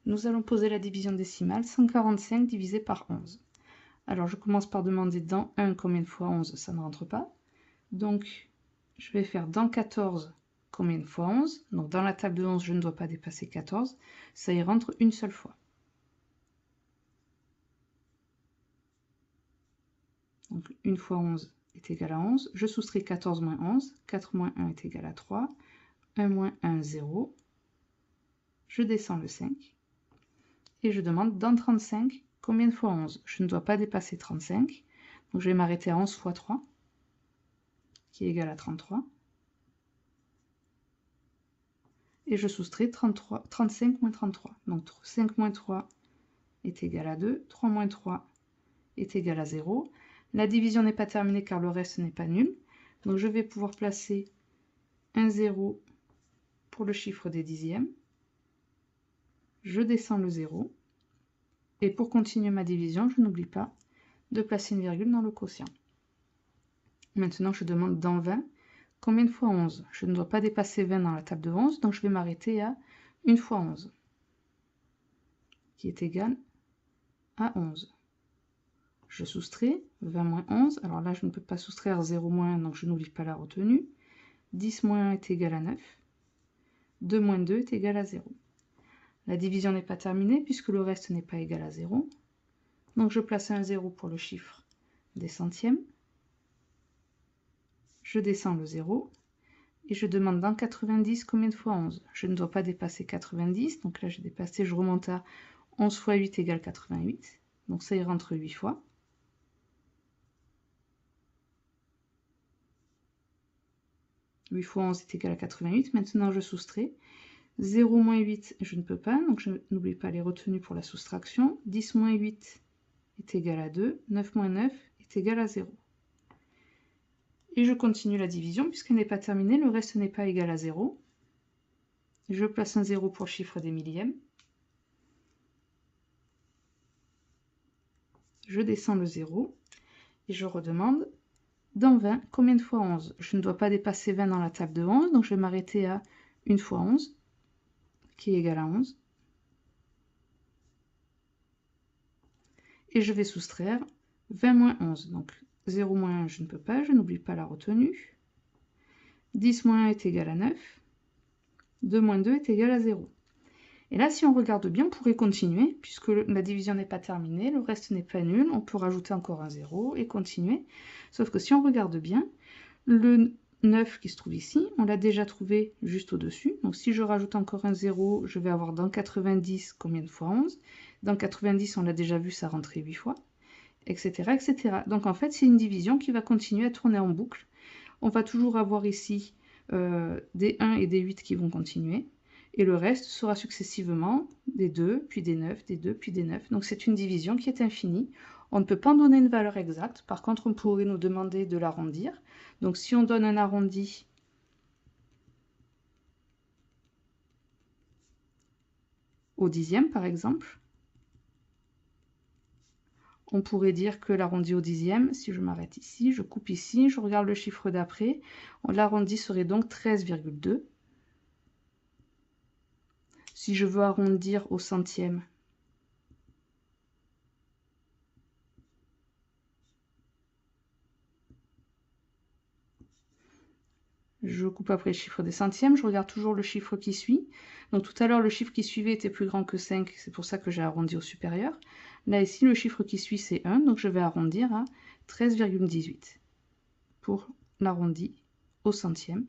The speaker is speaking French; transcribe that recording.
nous allons poser la division décimale 145 divisé par 11. Alors je commence par demander dans 1 combien de fois 11, ça ne rentre pas. Donc je vais faire dans 14 combien de fois 11. Donc dans la table de 11, je ne dois pas dépasser 14. Ça y rentre une seule fois. Donc 1 fois 11 est égal à 11. Je soustrais 14 moins 11. 4 moins 1 est égal à 3. 1 moins 1, 0. Je descends le 5. Et je demande dans 35 combien de fois 11. Je ne dois pas dépasser 35. Donc je vais m'arrêter à 11 fois 3, qui est égal à 33. Et je soustrais 35 moins 33. Donc 5 moins 3 est égal à 2. 3 moins 3 est égal à 0. La division n'est pas terminée car le reste n'est pas nul. Donc je vais pouvoir placer un 0 pour le chiffre des dixièmes. Je descends le 0. Et pour continuer ma division, je n'oublie pas de placer une virgule dans le quotient. Maintenant, je demande dans 20 combien de fois 11. Je ne dois pas dépasser 20 dans la table de 11, donc je vais m'arrêter à 1 fois 11, qui est égal à 11. Je soustrais 20 moins 11. Alors là, je ne peux pas soustraire 0 moins 1, donc je n'oublie pas la retenue. 10 moins 1 est égal à 9. 2 moins 2 est égal à 0. La division n'est pas terminée puisque le reste n'est pas égal à 0. Donc je place un 0 pour le chiffre des centièmes. Je descends le 0. Et je demande dans 90 combien de fois 11. Je ne dois pas dépasser 90. Donc là j'ai dépassé, je remonte à 11 fois 8 égale 88. Donc ça y rentre 8 fois. « 8 fois 11 est égal à 88. Maintenant, je soustrais. 0 moins 8, je ne peux pas. Donc, je n'oublie pas les retenues pour la soustraction. 10 moins 8 est égal à 2. 9 moins 9 est égal à 0. Et je continue la division puisqu'elle n'est pas terminée. Le reste n'est pas égal à 0. Je place un 0 pour le chiffre des millièmes. Je descends le 0. Et je redemande dans 20 combien de fois 11. Je ne dois pas dépasser 20 dans la table de 11. Donc, je vais m'arrêter à 1 fois 11. Qui est égal à 11. Et je vais soustraire 20 moins 11. Donc 0 moins 1, je ne peux pas, je n'oublie pas la retenue. 10 moins 1 est égal à 9. 2 moins 2 est égal à 0. Et là, si on regarde bien, on pourrait continuer, puisque la division n'est pas terminée, le reste n'est pas nul, on peut rajouter encore un 0 et continuer. Sauf que si on regarde bien, le 9 qui se trouve ici, on l'a déjà trouvé juste au-dessus. Donc si je rajoute encore un 0, je vais avoir dans 90 combien de fois 11. Dans 90, on l'a déjà vu, ça rentrait 8 fois, etc., etc. Donc en fait, c'est une division qui va continuer à tourner en boucle. On va toujours avoir ici des 1 et des 8 qui vont continuer. Et le reste sera successivement des 2, puis des 9, des 2, puis des 9. Donc c'est une division qui est infinie. On ne peut pas en donner une valeur exacte. Par contre, on pourrait nous demander de l'arrondir. Donc si on donne un arrondi au dixième, par exemple, on pourrait dire que l'arrondi au dixième, si je m'arrête ici, je coupe ici, je regarde le chiffre d'après, l'arrondi serait donc 13,2. Si je veux arrondir au centième, je coupe après le chiffre des centièmes, je regarde toujours le chiffre qui suit. Donc tout à l'heure, le chiffre qui suivait était plus grand que 5, c'est pour ça que j'ai arrondi au supérieur. Là, ici, le chiffre qui suit, c'est 1, donc je vais arrondir à 13,18 pour l'arrondi au centième.